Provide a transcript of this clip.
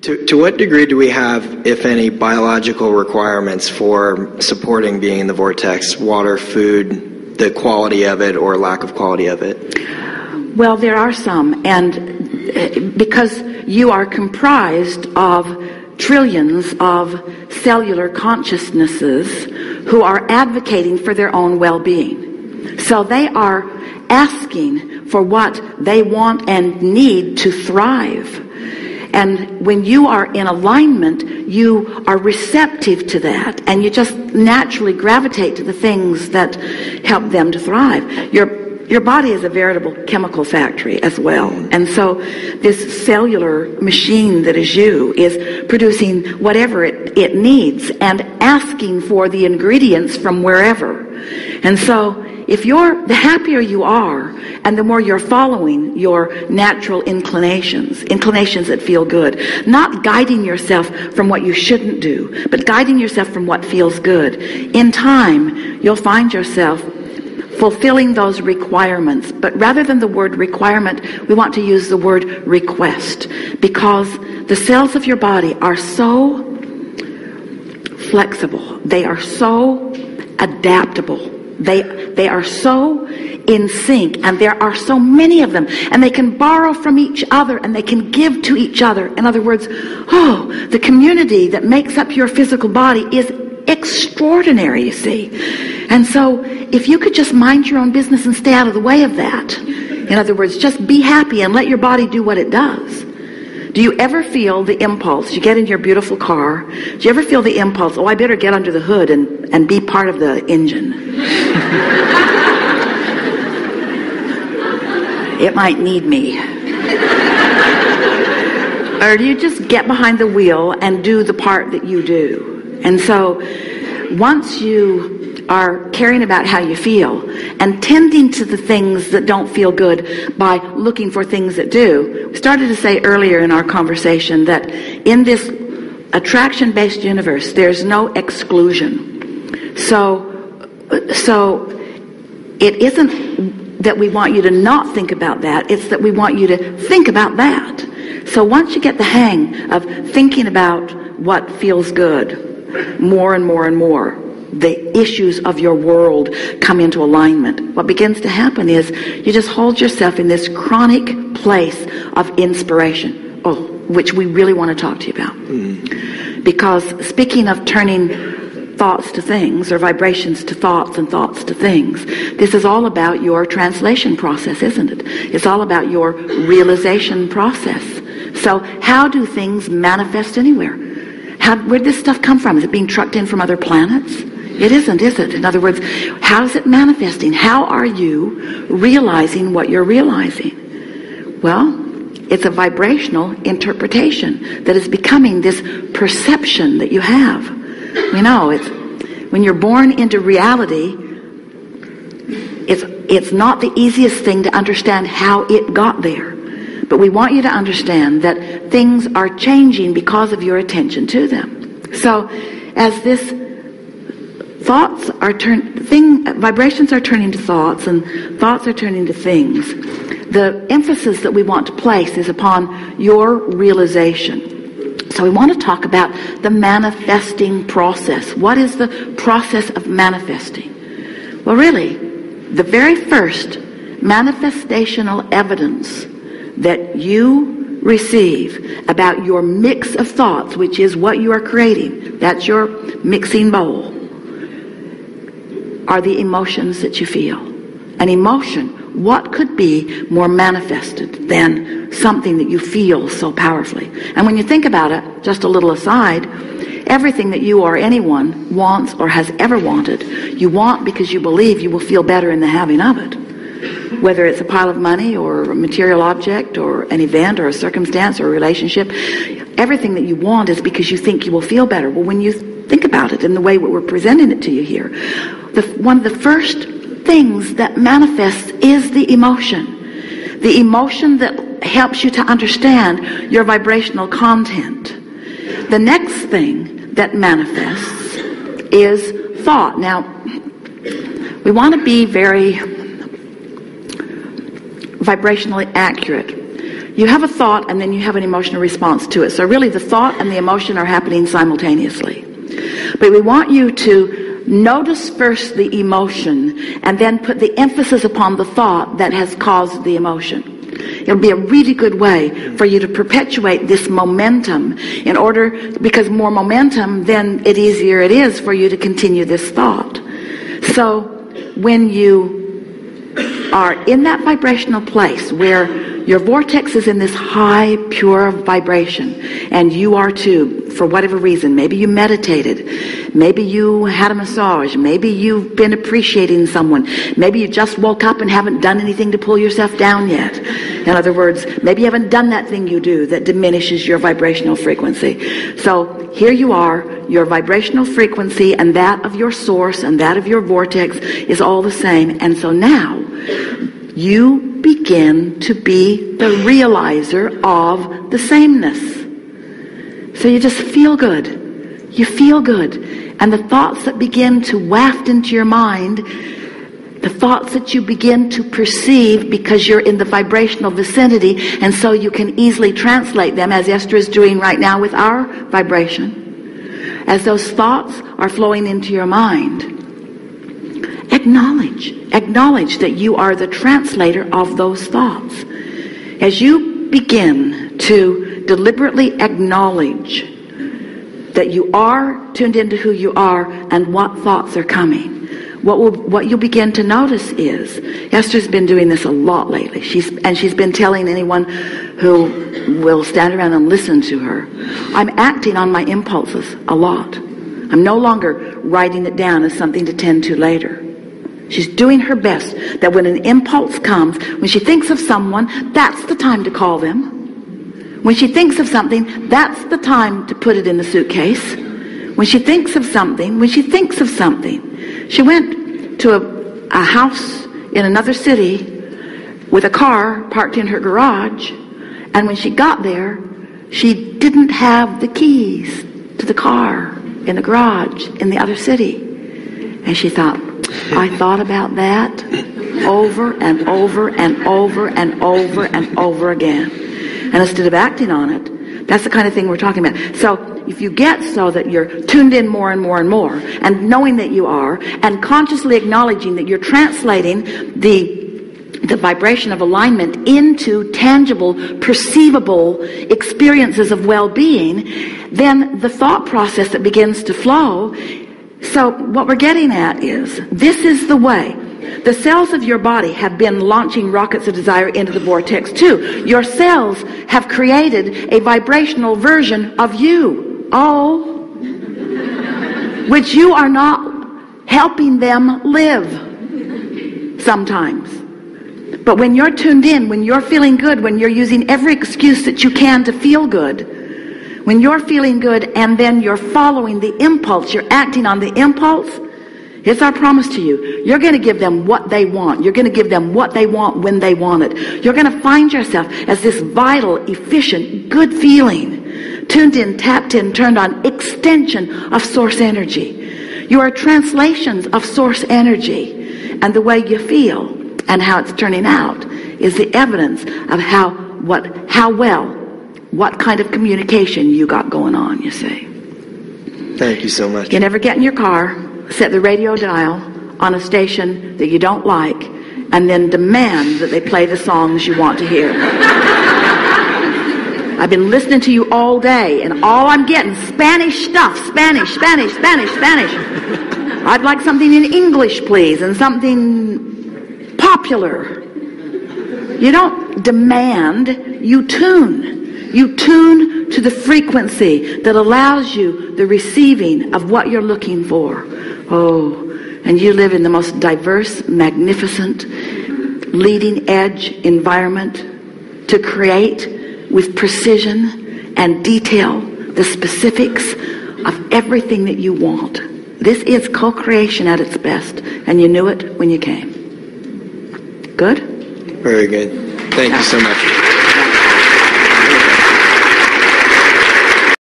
To what degree do we have, if any, biological requirements for supporting being in the vortex? Water, food, the quality of it or lack of quality of it? Well, there are some, and because you are comprised of trillions of cellular consciousnesses who are advocating for their own well-being. So they are asking for what they want and need to thrive. And when you are in alignment, you are receptive to that, and you just naturally gravitate to the things that help them to thrive. Your body is a veritable chemical factory as well. And so this cellular machine that is you is producing whatever it needs and asking for the ingredients from wherever. And so the happier you are and the more you're following your natural inclinations that feel good, not guiding yourself from what you shouldn't do, but guiding yourself from what feels good, in time you'll find yourself fulfilling those requirements. But rather than the word requirement, we want to use the word request, because the cells of your body are so flexible. They are so adaptable. They are so in sync, and there are so many of them, and they can borrow from each other, and they can give to each other. In other words, the community that makes up your physical body is extraordinary, you see. And so if you could just mind your own business and stay out of the way of that, in other words, just be happy and let your body do what it does. Do you ever feel the impulse? You get in your beautiful car. Do you ever feel the impulse, I better get under the hood and be part of the engine? It might need me. Or do you just get behind the wheel and do the part that you do? And so once you are caring about how you feel and tending to the things that don't feel good by looking for things that do. We started to say earlier in our conversation that in this attraction-based universe, there's no exclusion. So it isn't that we want you to not think about that. It's that we want you to think about that. So once you get the hang of thinking about what feels good more and more and more, the issues of your world come into alignment. What begins to happen is you just hold yourself in this chronic place of inspiration, which we really want to talk to you about. Because speaking of turning thoughts to things, or vibrations to thoughts and thoughts to things, this is all about your translation process, isn't it? It's all about your realization process. So how do things manifest anywhere? Where did this stuff come from? Is it being trucked in from other planets? It isn't, is it? In other words, how is it manifesting? How are you realizing what you're realizing? Well, it's a vibrational interpretation that is becoming this perception that you have. You know, it's when you're born into reality, it's not the easiest thing to understand how it got there. But we want you to understand that things are changing because of your attention to them. So as this vibrations are turning to thoughts, and thoughts are turning to things, the emphasis that we want to place is upon your realization. So we want to talk about the manifesting process. What is the process of manifesting? Well, really, the very first manifestational evidence that you receive about your mix of thoughts, which is what you are creating, that's your mixing bowl, are the emotions that you feel. An emotion, what could be more manifested than something that you feel so powerfully? And when you think about it, just a little aside, everything that you or anyone wants or has ever wanted, you want because you believe you will feel better in the having of it. Whether it's a pile of money or a material object or an event or a circumstance or a relationship, everything that you want is because you think you will feel better. Well, when you think about it in the way we're presenting it to you here, one of the first things that manifests is the emotion. The emotion that helps you to understand your vibrational content. The next thing that manifests is thought. Now, we want to be very vibrationally accurate. you have a thought and then you have an emotional response to it. So really the thought and the emotion are happening simultaneously. But we want you to notice first the emotion and then put the emphasis upon the thought that has caused the emotion. It'll be a really good way for you to perpetuate this momentum because more momentum, then the easier it is for you to continue this thought. So when you are in that vibrational place where your vortex is in this high, pure vibration, and you are too, for whatever reason. Maybe you meditated. Maybe you had a massage. Maybe you've been appreciating someone. Maybe you just woke up and haven't done anything to pull yourself down yet. In other words, maybe you haven't done that thing you do that diminishes your vibrational frequency. So here you are, your vibrational frequency and that of your source and that of your vortex is all the same. And so now you begin to be the realizer of the sameness. So you just feel good. You feel good. And the thoughts that begin to waft into your mind, the thoughts that you begin to perceive because you're in the vibrational vicinity, and so you can easily translate them, as Esther is doing right now with our vibration. As those thoughts are flowing into your mind, acknowledge that you are the translator of those thoughts. As you begin to deliberately acknowledge that you are tuned into who you are and what thoughts are coming, what you'll begin to notice is, Esther's been doing this a lot lately. She's been telling anyone who will stand around and listen to her, I'm acting on my impulses a lot. I'm no longer writing it down as something to tend to later. She's doing her best that when an impulse comes, when she thinks of someone, that's the time to call them. When she thinks of something, that's the time to put it in the suitcase. When she thinks of something, she went to a house in another city with a car parked in her garage, and when she got there, she didn't have the keys to the car in the garage in the other city. And she thought, I thought about that over and over and over and over and over again. And instead of acting on it, that's the kind of thing we're talking about. So if you get so that you're tuned in more and more and more, and knowing that you are, and consciously acknowledging that you're translating the vibration of alignment into tangible, perceivable experiences of well-being, then the thought process that begins to flow. So what we're getting at is, this is the way. The cells of your body have been launching rockets of desire into the vortex too. Your cells have created a vibrational version of you. Oh, which you are not helping them live sometimes. But when you're tuned in, when you're feeling good, when you're using every excuse that you can to feel good, when you're feeling good and then you're following the impulse, you're acting on the impulse, it's our promise to you. You're going to give them what they want. You're going to give them what they want when they want it. You're going to find yourself as this vital, efficient, good feeling, tuned in, tapped in, turned on extension of source energy. You are translations of source energy. And the way you feel and how it's turning out is the evidence of what kind of communication you got going on, you see. Thank you so much. You never get in your car, set the radio dial on a station that you don't like, and then demand that they play the songs you want to hear. I've been listening to you all day, and all I'm getting, Spanish stuff, Spanish. I'd like something in English, please, and something popular. You don't demand, you tune. You tune to the frequency that allows you the receiving of what you're looking for. Oh, and you live in the most diverse, magnificent, leading edge environment to create with precision and detail the specifics of everything that you want. This is co-creation at its best, and you knew it when you came. Good? Very good. Thank you so much.